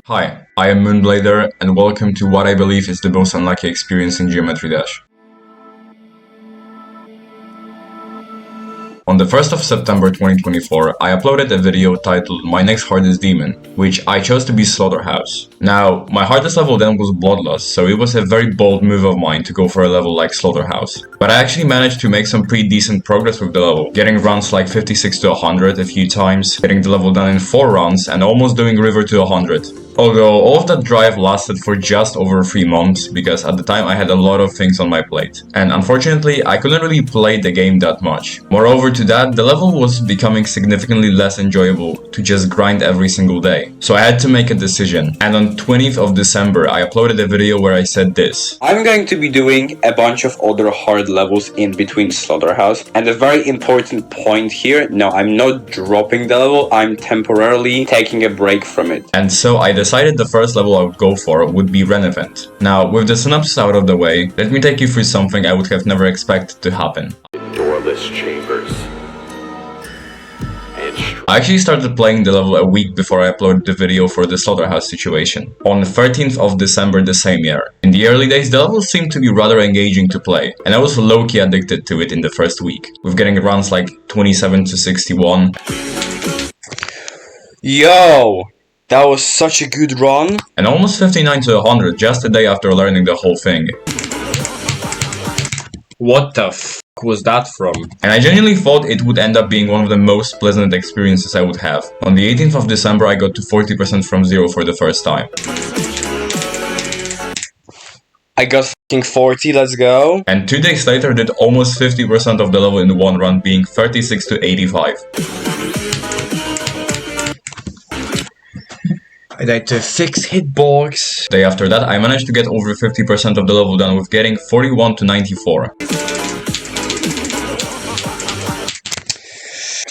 Hi, I am Moonblader, and welcome to what I believe is the most unlucky experience in Geometry Dash. On the 1st of September 2024, I uploaded a video titled My Next Hardest Demon, which I chose to be Slaughterhouse. Now, my hardest level then was Bloodlust, so it was a very bold move of mine to go for a level like Slaughterhouse. But I actually managed to make some pretty decent progress with the level, getting runs like 56 to 100 a few times, getting the level done in 4 runs, and almost doing River to 100. Although all of that drive lasted for just over 3 months, because at the time I had a lot of things on my plate. And unfortunately, I couldn't really play the game that much. Moreover to that, the level was becoming significantly less enjoyable to just grind every single day. So I had to make a decision, and on 20th of December I uploaded a video where I said this. I'm going to be doing a bunch of other hard levels in between Slaughterhouse, and a very important point here, no, I'm not dropping the level, I'm temporarily taking a break from it. And so I decided the first level I would go for would be Renevant. Now, with the synopsis out of the way, let me take you through something I would have never expected to happen. Doorless chambers. I actually started playing the level a week before I uploaded the video for the Slaughterhouse situation, on the 13th of December the same year. In the early days, the level seemed to be rather engaging to play, and I was low-key addicted to it in the first week, with getting runs like 27 to 61. Yo! That was such a good run! And almost 59 to 100 just a day after learning the whole thing. What the f was that from? And I genuinely thought it would end up being one of the most pleasant experiences I would have. On the 18th of December I got to 40% from 0 for the first time. I got f***ing 40, let's go. And 2 days later did almost 50% of the level in one run, being 36 to 85. I died to a fixed hitbox. Day after that, I managed to get over 50% of the level done with getting 41 to 94.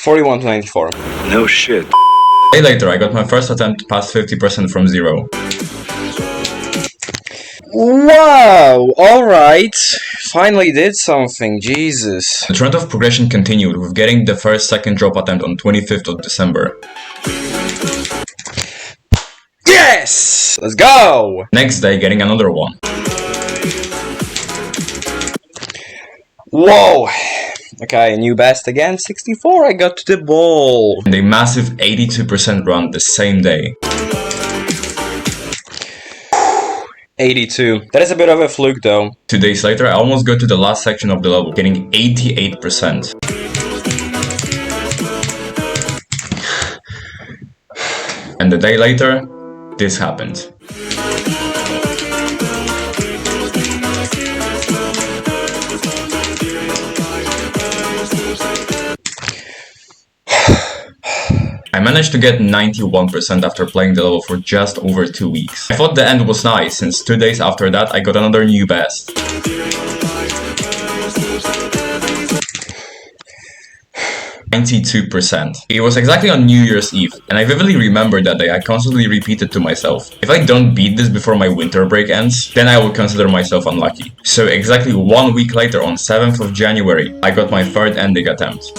41 to 94. No shit. A day later, I got my first attempt past 50% from 0. Wow! Alright. Finally did something, Jesus. The trend of progression continued with getting the first second drop attempt on 25th of December. Yes! Let's go! Next day, getting another one. Whoa! Okay, new best again, 64, I got to the ball. And a massive 82% run the same day. 82. That is a bit of a fluke though. 2 days later, I almost got to the last section of the level, getting 88%. And a day later, this happened. I managed to get 91% after playing the level for just over 2 weeks. I thought the end was nice, since 2 days after that I got another new best. 92%. It was exactly on New Year's Eve, and I vividly remember that day I constantly repeated to myself, if I don't beat this before my winter break ends, then I will consider myself unlucky. So exactly 1 week later, on 7th of January, I got my third ending attempt.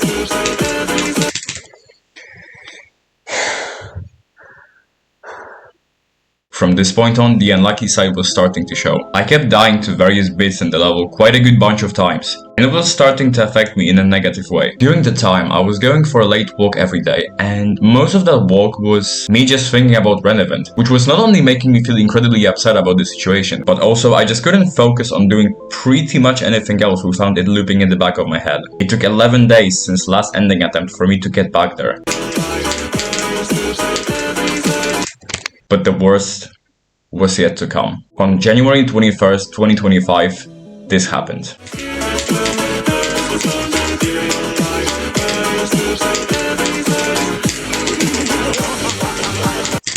From this point on, the unlucky side was starting to show. I kept dying to various bits in the level quite a good bunch of times, and it was starting to affect me in a negative way. During the time, I was going for a late walk every day, and most of that walk was me just thinking about Renevant, which was not only making me feel incredibly upset about the situation, but also I just couldn't focus on doing pretty much anything else without it looping in the back of my head. It took 11 days since last ending attempt for me to get back there. But the worst was yet to come. On January 21st, 2025, this happened.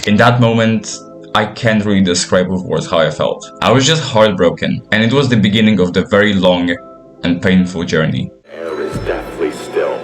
In that moment, I can't really describe with words how I felt. I was just heartbroken, and it was the beginning of the very long and painful journey. Air is deathly still.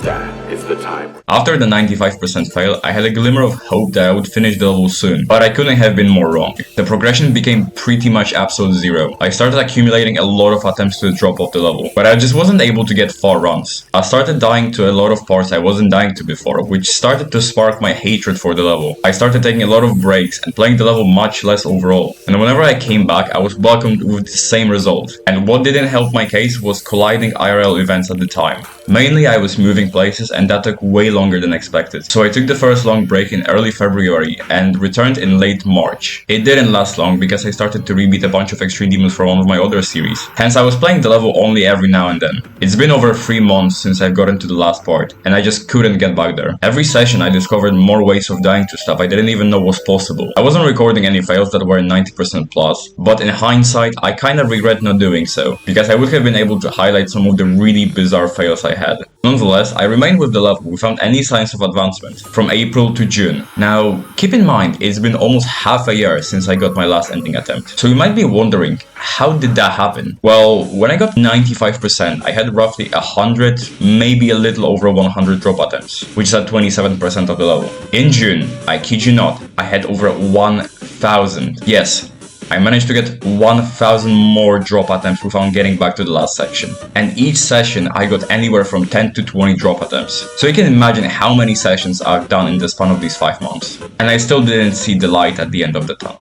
That is the time. After the 95% fail, I had a glimmer of hope that I would finish the level soon, but I couldn't have been more wrong. The progression became pretty much absolute zero. I started accumulating a lot of attempts to drop off the level, but I just wasn't able to get far runs. I started dying to a lot of parts I wasn't dying to before, which started to spark my hatred for the level. I started taking a lot of breaks and playing the level much less overall, and whenever I came back I was welcomed with the same result. And what didn't help my case was colliding IRL events at the time. Mainly I was moving places and that took way longer than expected. So I took the first long break in early February and returned in late March. It didn't last long because I started to rebeat a bunch of extreme demons from one of my other series. Hence I was playing the level only every now and then. It's been over 3 months since I've gotten to the last part and I just couldn't get back there. Every session I discovered more ways of dying to stuff I didn't even know was possible. I wasn't recording any fails that were 90% plus, but in hindsight I kinda regret not doing so, because I would have been able to highlight some of the really bizarre fails I had. Nonetheless, I remained with the level without any signs of advancement from April to June. Now, keep in mind, it's been almost half a year since I got my last ending attempt. So you might be wondering, how did that happen? Well, when I got 95%, I had roughly 100, maybe a little over 100 drop attempts, which is at 27% of the level. In June, I kid you not, I had over 1,000. Yes, I managed to get 1,000 more drop attempts without getting back to the last section. And each session I got anywhere from 10 to 20 drop attempts. So you can imagine how many sessions I've done in the span of these 5 months. And I still didn't see the light at the end of the tunnel.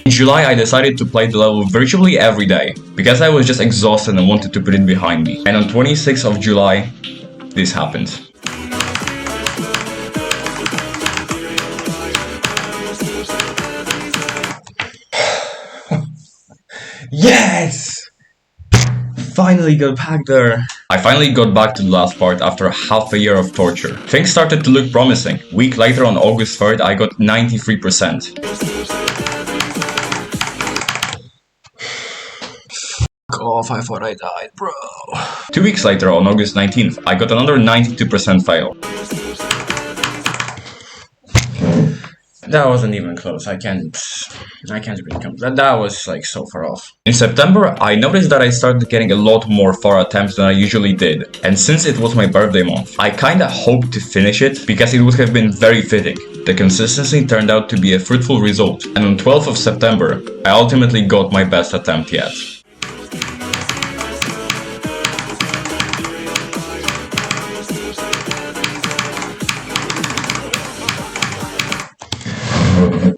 In July I decided to play the level virtually every day, because I was just exhausted and wanted to put it behind me. And on 26th of July, this happened. Yes! Finally got back there. I finally got back to the last part after half a year of torture. Things started to look promising. Week later on August 3rd I got 93%. Fuck off, I thought I died, bro. 2 weeks later on August 19th I got another 92% fail. That wasn't even close. I can't really come. That was like so far off. In September, I noticed that I started getting a lot more far attempts than I usually did. And since it was my birthday month, I kinda hoped to finish it because it would have been very fitting. The consistency turned out to be a fruitful result. And on 12th of September, I ultimately got my best attempt yet.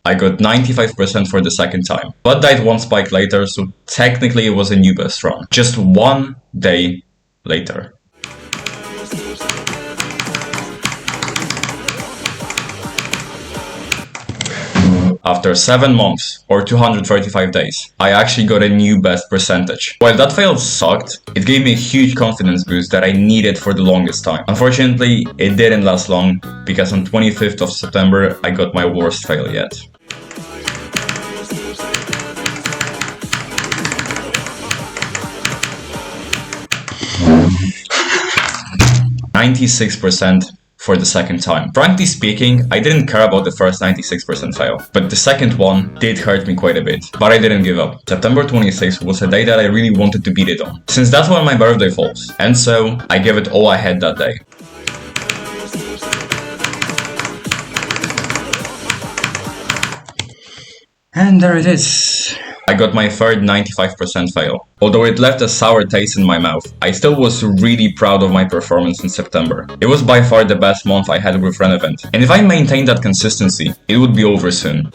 I got 95% for the second time, but died one spike later, so technically it was a new best run. Just 1 day later. After 7 months, or 235 days, I actually got a new best percentage. While that fail sucked, it gave me a huge confidence boost that I needed for the longest time. Unfortunately, it didn't last long, because on 25th of September, I got my worst fail yet. 96% for the second time. Frankly speaking, I didn't care about the first 96% fail, but the second one did hurt me quite a bit, but I didn't give up. September 26th was a day that I really wanted to beat it on, since that's when my birthday falls, and so I gave it all I had that day. And there it is. I got my third 95% fail. Although it left a sour taste in my mouth, I still was really proud of my performance in September. It was by far the best month I had with Renevant, and if I maintained that consistency, it would be over soon.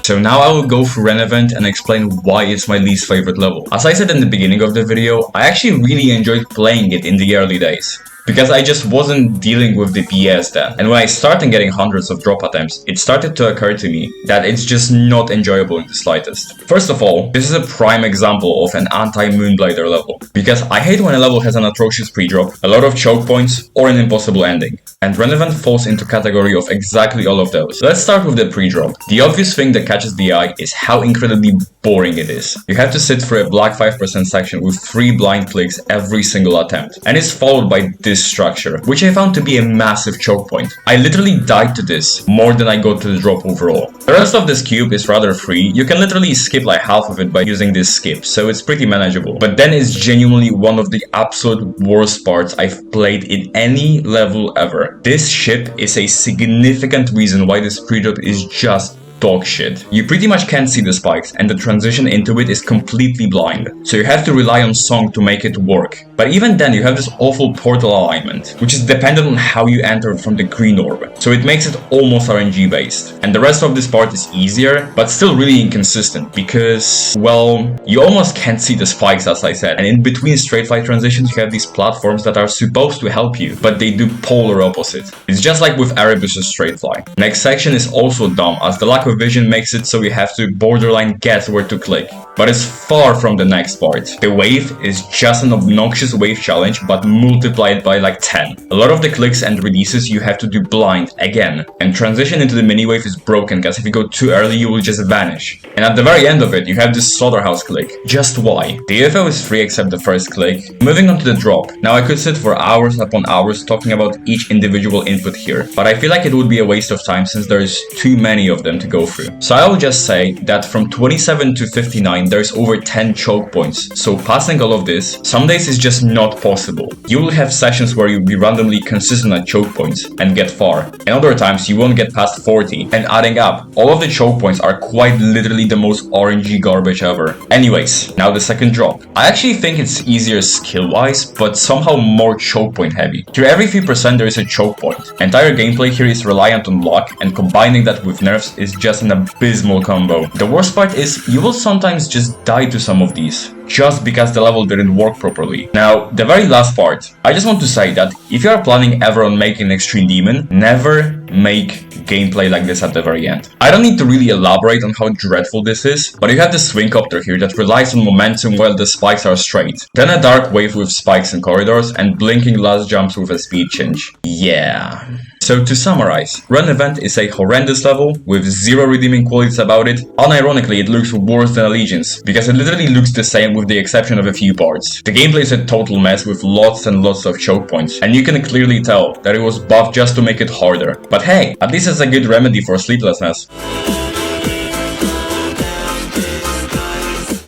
So now I will go through Renevant and explain why it's my least favorite level. As I said in the beginning of the video, I actually really enjoyed playing it in the early days, because I just wasn't dealing with the BS then. And when I started getting hundreds of drop attempts, it started to occur to me that it's just not enjoyable in the slightest. First of all, this is a prime example of an anti-Moonblader level, because I hate when a level has an atrocious pre-drop, a lot of choke points, or an impossible ending. And Renevant falls into category of exactly all of those. Let's start with the pre-drop. The obvious thing that catches the eye is how incredibly boring it is. You have to sit through a black 5% section with 3 blind clicks every single attempt, and it's followed by this this structure, which I found to be a massive choke point. I literally died to this more than I got to the drop overall. The rest of this cube is rather free. You can literally skip like half of it by using this skip, so it's pretty manageable. But then it's genuinely one of the absolute worst parts I've played in any level ever. This ship is a significant reason why this pre-drop is just dog shit. You pretty much can't see the spikes, and the transition into it is completely blind, so you have to rely on song to make it work. But even then, you have this awful portal alignment, which is dependent on how you enter from the green orb, so it makes it almost RNG based. And the rest of this part is easier, but still really inconsistent, because, well, you almost can't see the spikes, as I said, and in between straight flight transitions you have these platforms that are supposed to help you, but they do polar opposite. It's just like with Erebus's straight fly. Next section is also dumb, as the lack of vision makes it so you have to borderline guess where to click, but it's far from the next part. The wave is just an obnoxious wave challenge, but multiplied by like 10. A lot of the clicks and releases you have to do blind again, and transition into the mini wave is broken, because if you go too early you will just vanish. And at the very end of it you have this slaughterhouse click. Just why? The UFO is free except the first click. Moving on to the drop. Now I could sit for hours upon hours talking about each individual input here, but I feel like it would be a waste of time since there's too many of them to go through. So I will just say that from 27 to 59 there's over 10 choke points, so passing all of this some days is just not possible. You will have sessions where you'll be randomly consistent at choke points and get far, and other times you won't get past 40, and adding up, all of the choke points are quite literally the most RNG garbage ever. Anyways, now the second drop. I actually think it's easier skill wise, but somehow more choke point heavy. Here every few percent there is a choke point. Entire gameplay here is reliant on luck, and combining that with nerfs is just an abysmal combo. The worst part is you will sometimes just die to some of these, just because the level didn't work properly. Now, the very last part, I just want to say that if you are planning ever on making an extreme demon, never make gameplay like this at the very end. I don't need to really elaborate on how dreadful this is, but you have the swing copter here that relies on momentum while the spikes are straight. Then a dark wave with spikes and corridors, and blinking last jumps with a speed change. Yeah. So to summarize, Renevant is a horrendous level with zero redeeming qualities about it. Unironically, it looks worse than Allegiance, because it literally looks the same with the exception of a few parts. The gameplay is a total mess with lots and lots of choke points, and you can clearly tell that it was buffed just to make it harder. But hey, at least it's a good remedy for sleeplessness.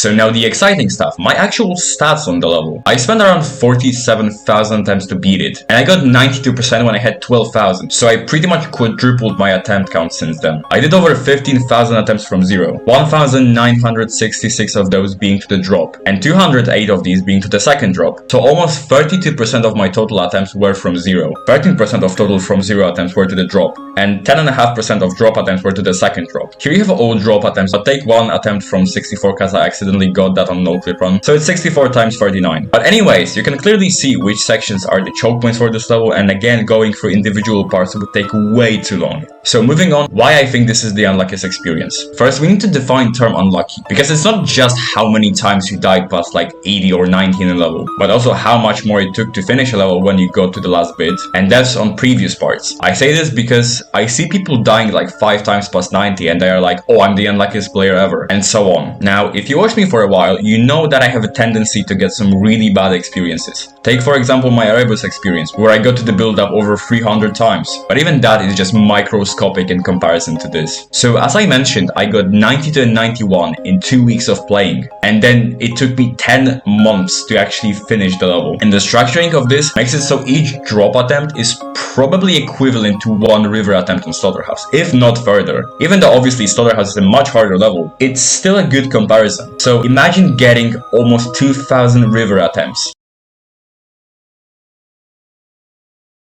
So now the exciting stuff, my actual stats on the level. I spent around 47,000 attempts to beat it, and I got 92% when I had 12,000, so I pretty much quadrupled my attempt count since then. I did over 15,000 attempts from zero, 1,966 of those being to the drop, and 208 of these being to the second drop, so almost 32% of my total attempts were from zero, 13% of total from zero attempts were to the drop, and 10.5% of drop attempts were to the second drop. Here you have all drop attempts, but take one attempt from 64 because I accidentally got that on no clip run, so it's 64 times 39. But anyways, you can clearly see which sections are the choke points for this level, and again, going through individual parts would take way too long. So moving on, why I think this is the unluckiest experience. First, we need to define term unlucky, because it's not just how many times you died past like 80 or 90 in a level, but also how much more it took to finish a level when you got to the last bit, and that's on previous parts. I say this because I see people dying like 5 times past 90 and they are like, oh, I'm the unluckiest player ever, and so on. Now, if you watch me for a while, you know that I have a tendency to get some really bad experiences. Take for example my Erebus experience, where I got to the build up over 300 times, but even that is just microscopic in comparison to this. So as I mentioned, I got 92 and 91 in 2 weeks of playing, and then it took me 10 months to actually finish the level. And the structuring of this makes it so each drop attempt is probably equivalent to one river attempt on Slaughterhouse, if not further. Even though obviously Slaughterhouse is a much harder level, it's still a good comparison. So imagine getting almost 2,000 river attempts.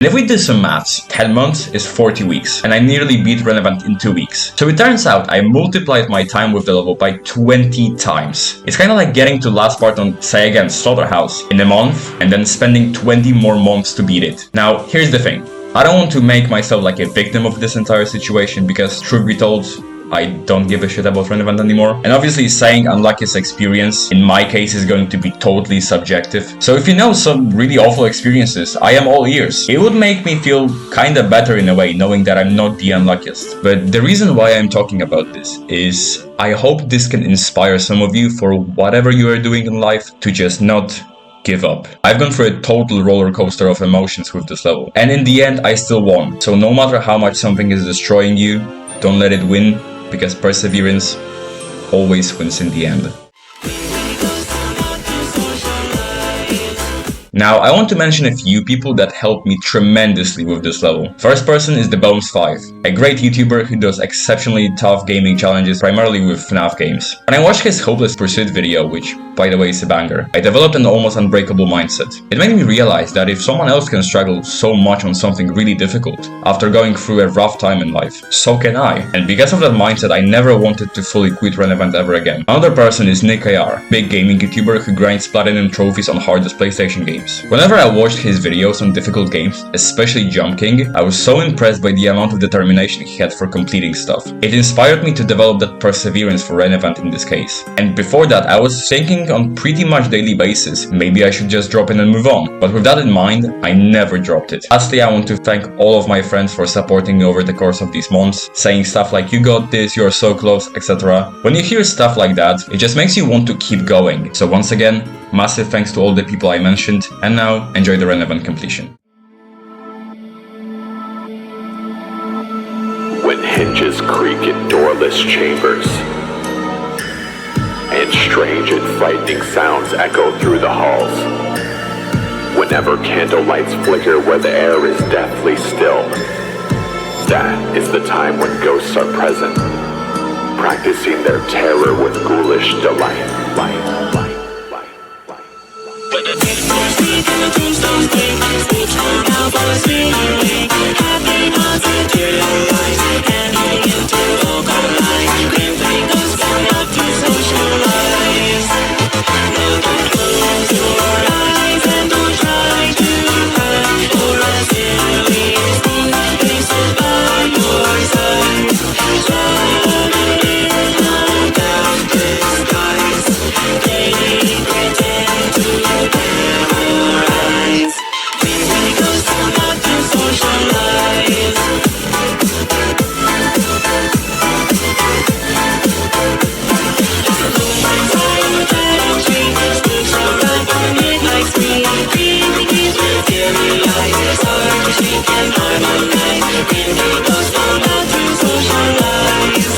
And if we do some maths, 10 months is 40 weeks, and I nearly beat Renevant in 2 weeks. So it turns out I multiplied my time with the level by 20 times. It's kinda like getting to last part on, say again, Slaughterhouse in a month, and then spending 20 more months to beat it. Now, here's the thing. I don't want to make myself like a victim of this entire situation, because truth be told, I don't give a shit about Renevant anymore. And obviously saying unluckiest experience in my case is going to be totally subjective. So if you know some really awful experiences, I am all ears. It would make me feel kinda better in a way, knowing that I'm not the unluckiest. But the reason why I'm talking about this is I hope this can inspire some of you for whatever you are doing in life to just not give up. I've gone through a total roller coaster of emotions with this level, and in the end I still won. So no matter how much something is destroying you, don't let it win, because perseverance always wins in the end. Now, I want to mention a few people that helped me tremendously with this level. First person is the Bones5, a great YouTuber who does exceptionally tough gaming challenges primarily with FNAF games. When I watched his Hopeless Pursuit video, which by the way is a banger, I developed an almost unbreakable mindset. It made me realize that if someone else can struggle so much on something really difficult after going through a rough time in life, so can I. And because of that mindset, I never wanted to fully quit Renevant ever again. Another person is Nikrodox, big gaming YouTuber who grinds platinum trophies on hardest PlayStation games. Whenever I watched his videos on difficult games, especially Jump King, I was so impressed by the amount of determination he had for completing stuff. It inspired me to develop that perseverance for Renevant in this case. And before that, I was thinking on pretty much daily basis, maybe I should just drop in and move on. But with that in mind, I never dropped it. Lastly, I want to thank all of my friends for supporting me over the course of these months, saying stuff like "you got this, you're so close," etc. When you hear stuff like that, it just makes you want to keep going. So once again, massive thanks to all the people I mentioned, and now enjoy the Renevant completion. When hinges creak in doorless chambers, and strange and frightening sounds echo through the halls, whenever candlelights flicker where the air is deathly still, that is the time when ghosts are present, practicing their terror with ghoulish delight. When the dead doors speak and the tombstones blink, spooks run out for a ceiling. Happy hearts materialize, and you begin to walk on light. Grim fingers come up to socialize. Now don't close your eyes and don't try to hide, for a silly spook faces by your side. Trouble is no doubt disguise. They pretend to terrorize. When ghosts come out to socialize. As the moon shines high on the battle tree, spooks arrive on the midnight spree. Feeling is materialized, start to shake and harmonize. When ghosts come out to socialize.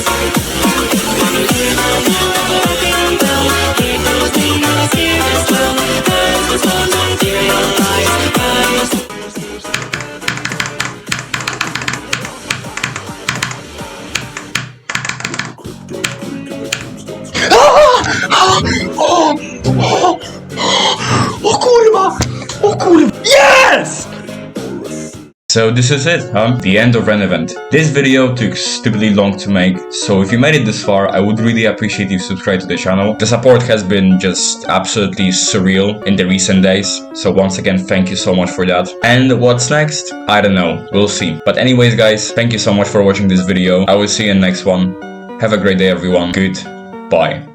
When you hear the knell of the rocking bell, it goes in the spirit's well. As the souls materialize, by your soul. Yes! So this is it, huh? The end of Renevant. This video took stupidly long to make, so if you made it this far, I would really appreciate if you subscribe to the channel. The support has been just absolutely surreal in the recent days, so once again, thank you so much for that. And what's next? I don't know, we'll see. But anyways guys, thank you so much for watching this video. I will see you in the next one. Have a great day everyone. Goodbye.